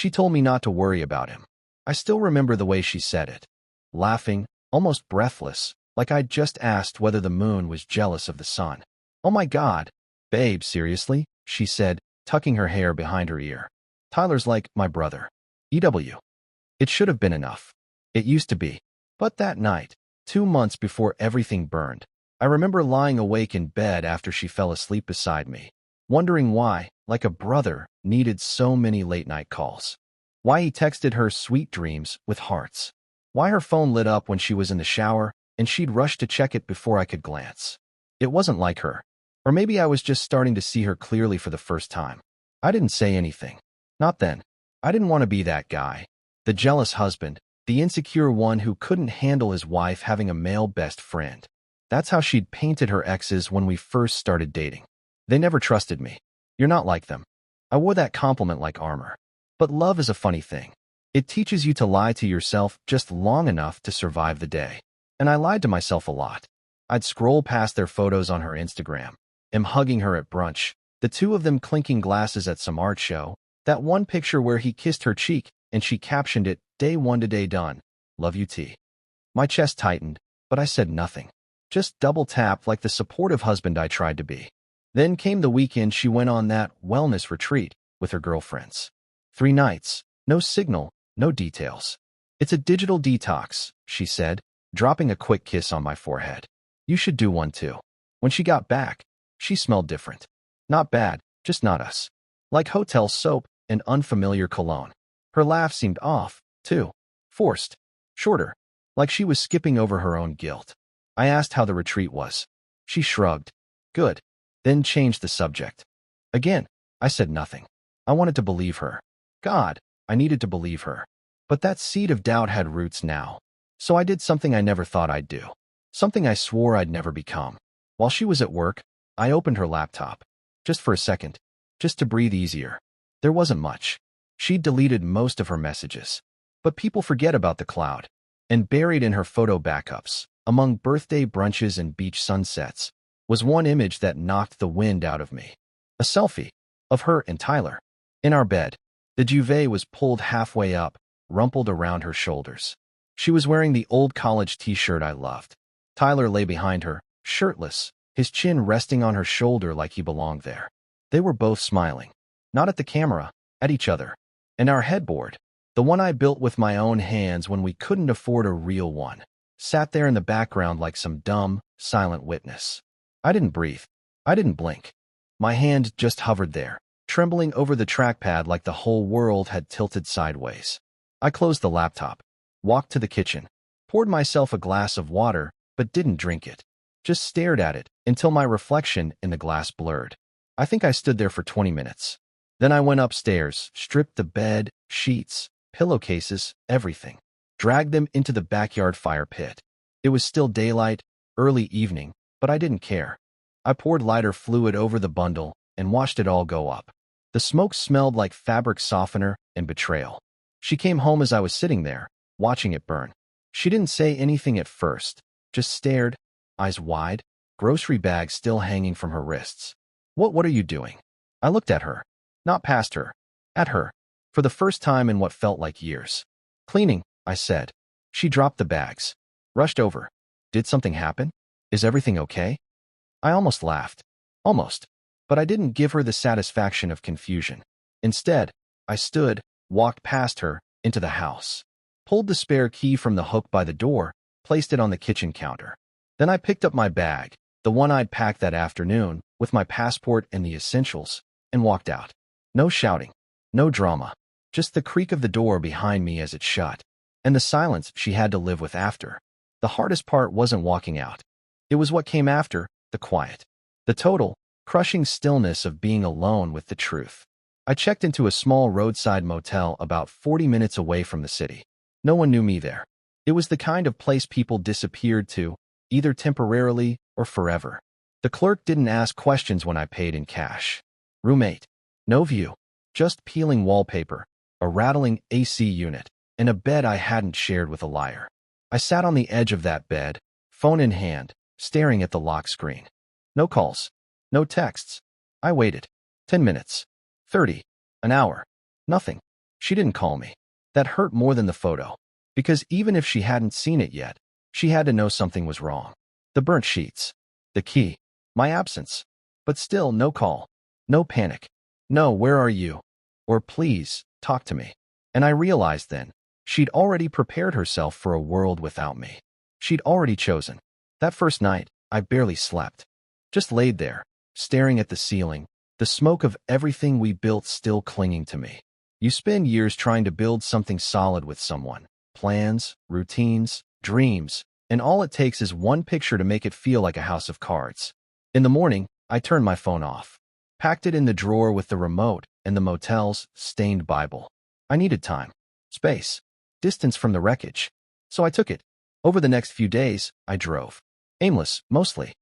She told me not to worry about him. I still remember the way she said it. Laughing, almost breathless, like I'd just asked whether the moon was jealous of the sun. Oh my God. Babe, seriously? She said, tucking her hair behind her ear. Tyler's like my brother. EW. It should have been enough. It used to be. But that night, 2 months before everything burned, I remember lying awake in bed after she fell asleep beside me, wondering why, like a brother, needed so many late-night calls. Why he texted her sweet dreams with hearts. Why her phone lit up when she was in the shower, and she'd rush to check it before I could glance. It wasn't like her. Or maybe I was just starting to see her clearly for the first time. I didn't say anything. Not then. I didn't want to be that guy. The jealous husband, the insecure one who couldn't handle his wife having a male best friend. That's how she'd painted her exes when we first started dating. They never trusted me. You're not like them. I wore that compliment like armor. But love is a funny thing. It teaches you to lie to yourself just long enough to survive the day. And I lied to myself a lot. I'd scroll past their photos on her Instagram, am hugging her at brunch, the two of them clinking glasses at some art show, that one picture where he kissed her cheek and she captioned it, "Day 1 to day done. Love you T." My chest tightened, but I said nothing. Just double-tapped like the supportive husband I tried to be. Then came the weekend she went on that wellness retreat with her girlfriends. 3 nights, no signal, no details. It's a digital detox, she said, dropping a quick kiss on my forehead. You should do one too. When she got back, she smelled different. Not bad, just not us. Like hotel soap and unfamiliar cologne. Her laugh seemed off, too. Forced. Shorter. Like she was skipping over her own guilt. I asked how the retreat was. She shrugged. Good. Then changed the subject. Again, I said nothing. I wanted to believe her. God, I needed to believe her. But that seed of doubt had roots now. So I did something I never thought I'd do. Something I swore I'd never become. While she was at work, I opened her laptop. Just for a second. Just to breathe easier. There wasn't much. She'd deleted most of her messages. But people forget about the cloud. And buried in her photo backups, among birthday brunches and beach sunsets, was one image that knocked the wind out of me. A selfie of her and Tyler. In our bed. The duvet was pulled halfway up, rumpled around her shoulders. She was wearing the old college t-shirt I loved. Tyler lay behind her, shirtless, his chin resting on her shoulder like he belonged there. They were both smiling. Not at the camera, at each other. And our headboard, the one I built with my own hands when we couldn't afford a real one, sat there in the background like some dumb, silent witness. I didn't breathe. I didn't blink. My hand just hovered there, trembling over the trackpad like the whole world had tilted sideways. I closed the laptop, walked to the kitchen, poured myself a glass of water, but didn't drink it. Just stared at it until my reflection in the glass blurred. I think I stood there for 20 minutes. Then I went upstairs, stripped the bed, sheets, pillowcases, everything. Dragged them into the backyard fire pit. It was still daylight, early evening, but I didn't care. I poured lighter fluid over the bundle and watched it all go up. The smoke smelled like fabric softener and betrayal. She came home as I was sitting there, watching it burn. She didn't say anything at first, just stared, eyes wide, grocery bag still hanging from her wrists. What are you doing? I looked at her. Not past her. At her. For the first time in what felt like years. Cleaning, I said. She dropped the bags. Rushed over. Did something happen? Is everything okay? I almost laughed. Almost. But I didn't give her the satisfaction of confusion. Instead, I stood, walked past her, into the house. Pulled the spare key from the hook by the door, placed it on the kitchen counter. Then I picked up my bag, the one I'd packed that afternoon, with my passport and the essentials, and walked out. No shouting. No drama. Just the creak of the door behind me as it shut. And the silence she had to live with after. The hardest part wasn't walking out. It was what came after, the quiet. The total, crushing stillness of being alone with the truth. I checked into a small roadside motel about 40 minutes away from the city. No one knew me there. It was the kind of place people disappeared to, either temporarily or forever. The clerk didn't ask questions when I paid in cash. Roommate. No view. Just peeling wallpaper, a rattling AC unit, and a bed I hadn't shared with a liar. I sat on the edge of that bed, phone in hand, staring at the lock screen. No calls. No texts. I waited. 10 minutes. 30. An hour. Nothing. She didn't call me. That hurt more than the photo. Because even if she hadn't seen it yet, she had to know something was wrong. The burnt sheets. The key. My absence. But still, no call. No panic. No, where are you? Or please, talk to me. And I realized then, she'd already prepared herself for a world without me. She'd already chosen. That first night, I barely slept. Just laid there, staring at the ceiling, the smoke of everything we built still clinging to me. You spend years trying to build something solid with someone. Plans, routines, dreams, and all it takes is one picture to make it feel like a house of cards. In the morning, I turned my phone off, packed it in the drawer with the remote and the motel's stained Bible. I needed time, space, distance from the wreckage. So I took it. Over the next few days, I drove. Aimless, mostly.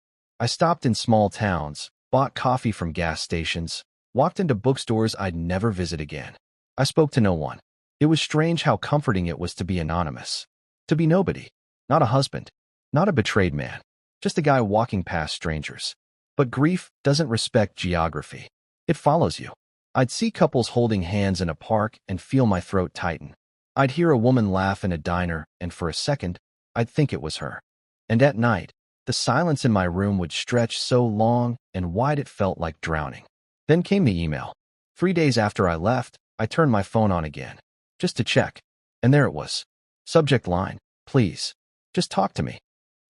I stopped in small towns, bought coffee from gas stations, walked into bookstores I'd never visit again. I spoke to no one. It was strange how comforting it was to be anonymous. To be nobody. Not a husband. Not a betrayed man. Just a guy walking past strangers. But grief doesn't respect geography. It follows you. I'd see couples holding hands in a park and feel my throat tighten. I'd hear a woman laugh in a diner, and for a second, I'd think it was her. And at night, the silence in my room would stretch so long and wide it felt like drowning. Then came the email. 3 days after I left, I turned my phone on again, just to check. And there it was. Subject line, please. Just talk to me.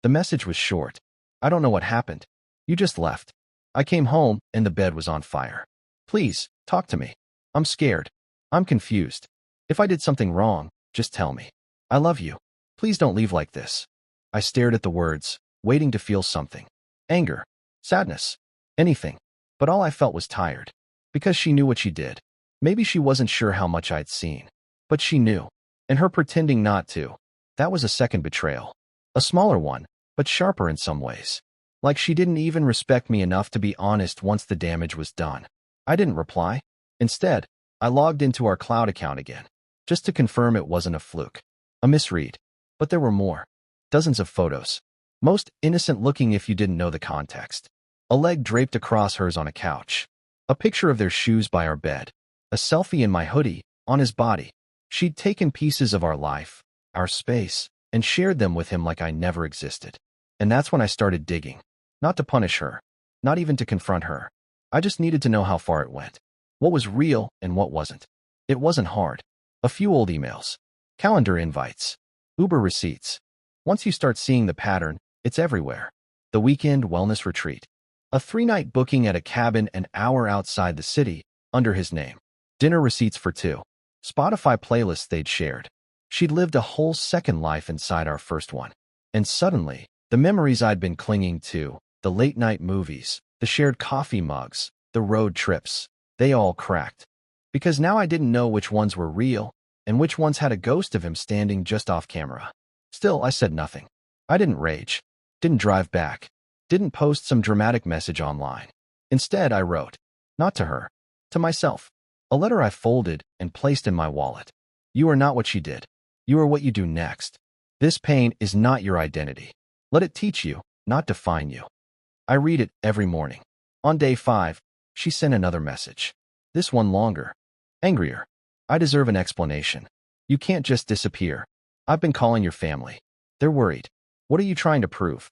The message was short. I don't know what happened. You just left. I came home and the bed was on fire. Please, talk to me. I'm scared. I'm confused. If I did something wrong, just tell me. I love you. Please don't leave like this. I stared at the words, waiting to feel something. Anger. Sadness. Anything. But all I felt was tired. Because she knew what she did. Maybe she wasn't sure how much I'd seen. But she knew. And her pretending not to. That was a second betrayal. A smaller one, but sharper in some ways. Like she didn't even respect me enough to be honest once the damage was done. I didn't reply. Instead, I logged into our cloud account again, just to confirm it wasn't a fluke. A misread. But there were more. Dozens of photos. Most innocent looking if you didn't know the context. A leg draped across hers on a couch. A picture of their shoes by our bed. A selfie in my hoodie, on his body. She'd taken pieces of our life, our space, and shared them with him like I never existed. And that's when I started digging. Not to punish her. Not even to confront her. I just needed to know how far it went. What was real and what wasn't. It wasn't hard. A few old emails. Calendar invites. Uber receipts. Once you start seeing the pattern, it's everywhere. The weekend wellness retreat. A 3-night booking at a cabin an hour outside the city, under his name. Dinner receipts for 2. Spotify playlists they'd shared. She'd lived a whole second life inside our first one. And suddenly, the memories I'd been clinging to, the late-night movies, the shared coffee mugs, the road trips, they all cracked. Because now I didn't know which ones were real, and which ones had a ghost of him standing just off camera. Still, I said nothing. I didn't rage. Didn't drive back. Didn't post some dramatic message online. Instead, I wrote. Not to her. To myself. A letter I folded and placed in my wallet. You are not what she did. You are what you do next. This pain is not your identity. Let it teach you, not define you. I read it every morning. On day 5, she sent another message. This one longer. Angrier. I deserve an explanation. You can't just disappear. I've been calling your family. They're worried. What are you trying to prove?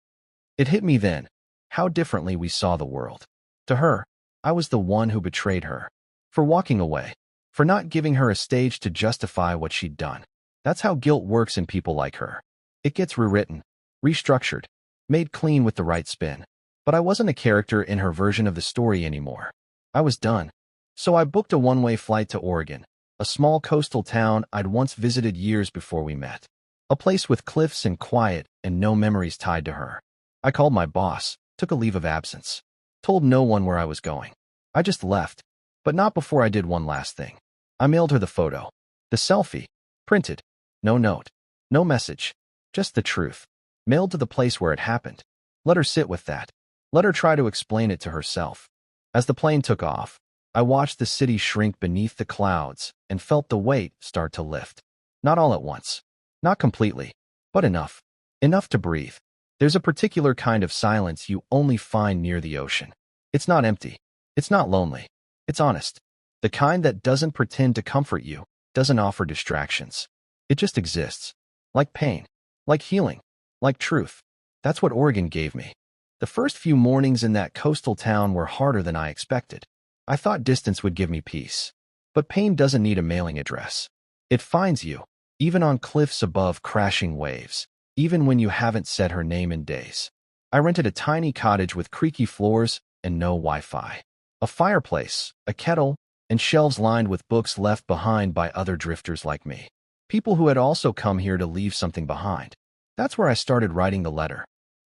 It hit me then, how differently we saw the world. To her, I was the one who betrayed her. For walking away. For not giving her a stage to justify what she'd done. That's how guilt works in people like her. It gets rewritten, restructured, made clean with the right spin. But I wasn't a character in her version of the story anymore. I was done. So I booked a one-way flight to Oregon, a small coastal town I'd once visited years before we met. A place with cliffs and quiet and no memories tied to her. I called my boss, took a leave of absence, told no one where I was going. I just left, but not before I did one last thing. I mailed her the photo, the selfie, printed, no note, no message, just the truth, mailed to the place where it happened. Let her sit with that. Let her try to explain it to herself. As the plane took off, I watched the city shrink beneath the clouds and felt the weight start to lift. Not all at once. Not completely. But enough. Enough to breathe. There's a particular kind of silence you only find near the ocean. It's not empty. It's not lonely. It's honest. The kind that doesn't pretend to comfort you, doesn't offer distractions. It just exists. Like pain, like healing, like truth. That's what Oregon gave me. The first few mornings in that coastal town were harder than I expected. I thought distance would give me peace. But pain doesn't need a mailing address. It finds you, even on cliffs above crashing waves, even when you haven't said her name in days. I rented a tiny cottage with creaky floors and no Wi-Fi. A fireplace, a kettle, and shelves lined with books left behind by other drifters like me. People who had also come here to leave something behind. That's where I started writing the letter.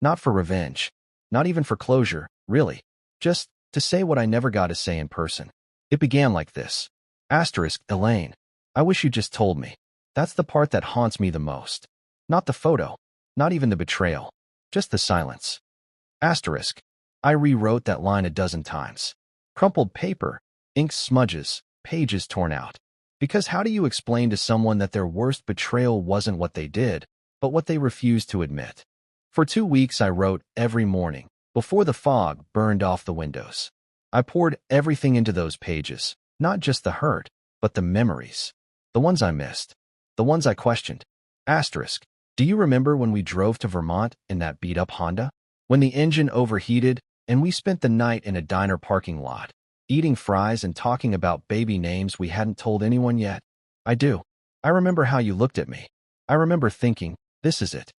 Not for revenge. Not even for closure, really. Just to say what I never got to say in person. It began like this. Elaine, I wish you just told me. That's the part that haunts me the most. Not the photo. Not even the betrayal. Just the silence. I rewrote that line a dozen times. Crumpled paper, ink smudges, pages torn out. Because how do you explain to someone that their worst betrayal wasn't what they did, but what they refused to admit? For 2 weeks I wrote every morning, before the fog burned off the windows. I poured everything into those pages, not just the hurt, but the memories. The ones I missed. The ones I questioned. Do you remember when we drove to Vermont in that beat-up Honda? When the engine overheated and we spent the night in a diner parking lot, eating fries and talking about baby names we hadn't told anyone yet? I do. I remember how you looked at me. I remember thinking, this is it.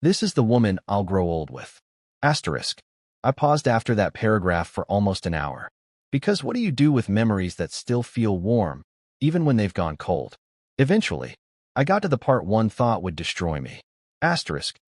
This is the woman I'll grow old with. I paused after that paragraph for almost an hour. Because what do you do with memories that still feel warm, even when they've gone cold? Eventually, I got to the part one thought would destroy me.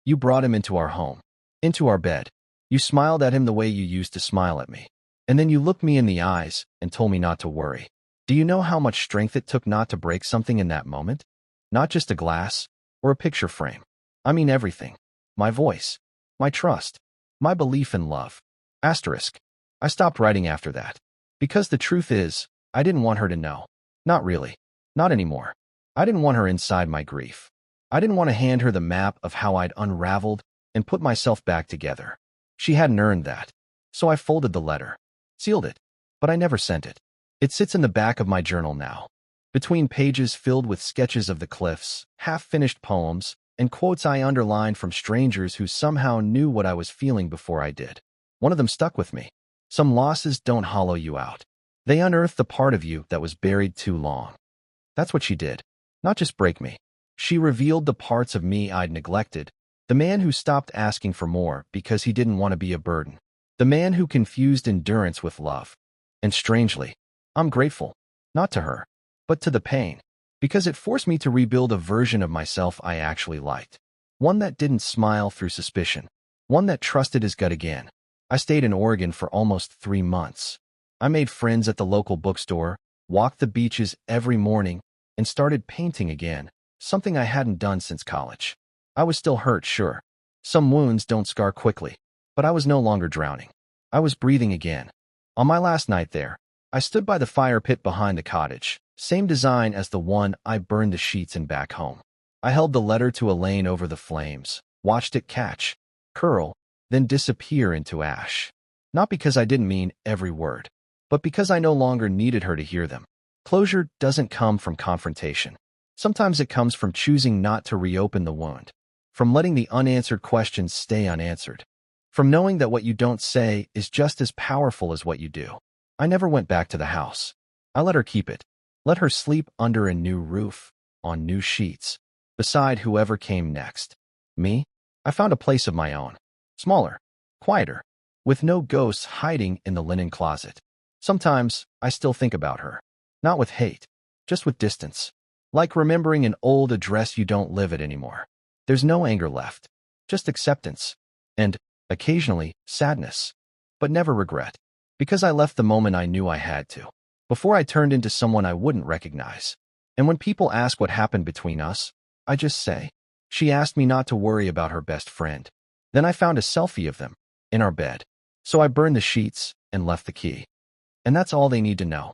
You brought him into our home. Into our bed. You smiled at him the way you used to smile at me. And then you looked me in the eyes and told me not to worry. Do you know how much strength it took not to break something in that moment? Not just a glass or a picture frame. I mean everything. My voice. My trust. My belief in love. I stopped writing after that. Because the truth is, I didn't want her to know. Not really. Not anymore. I didn't want her inside my grief. I didn't want to hand her the map of how I'd unraveled and put myself back together. She hadn't earned that. So I folded the letter. Sealed it. But I never sent it. It sits in the back of my journal now. Between pages filled with sketches of the cliffs, half-finished poems, and quotes I underlined from strangers who somehow knew what I was feeling before I did. One of them stuck with me. Some losses don't hollow you out. They unearth the part of you that was buried too long. That's what she did. Not just break me. She revealed the parts of me I'd neglected. The man who stopped asking for more because he didn't want to be a burden. The man who confused endurance with love. And strangely, I'm grateful. Not to her, but to the pain. Because it forced me to rebuild a version of myself I actually liked. One that didn't smile through suspicion. One that trusted his gut again. I stayed in Oregon for almost 3 months. I made friends at the local bookstore, walked the beaches every morning, and started painting again, something I hadn't done since college. I was still hurt, sure. Some wounds don't scar quickly, but I was no longer drowning. I was breathing again. On my last night there, I stood by the fire pit behind the cottage, same design as the one I burned the sheets in back home. I held the letter to Elaine over the flames, watched it catch, curl, then disappear into ash. Not because I didn't mean every word, but because I no longer needed her to hear them. Closure doesn't come from confrontation. Sometimes it comes from choosing not to reopen the wound, from letting the unanswered questions stay unanswered, from knowing that what you don't say is just as powerful as what you do. I never went back to the house. I let her keep it. Let her sleep under a new roof, on new sheets, beside whoever came next. Me? I found a place of my own. Smaller, quieter, with no ghosts hiding in the linen closet. Sometimes I still think about her. Not with hate, just with distance. Like remembering an old address you don't live at anymore. There's no anger left, just acceptance. And, occasionally, sadness. But never regret. Because I left the moment I knew I had to. Before I turned into someone I wouldn't recognize. And when people ask what happened between us, I just say, she asked me not to worry about her best friend. Then I found a selfie of them, in our bed. So I burned the sheets and left the key. And that's all they need to know.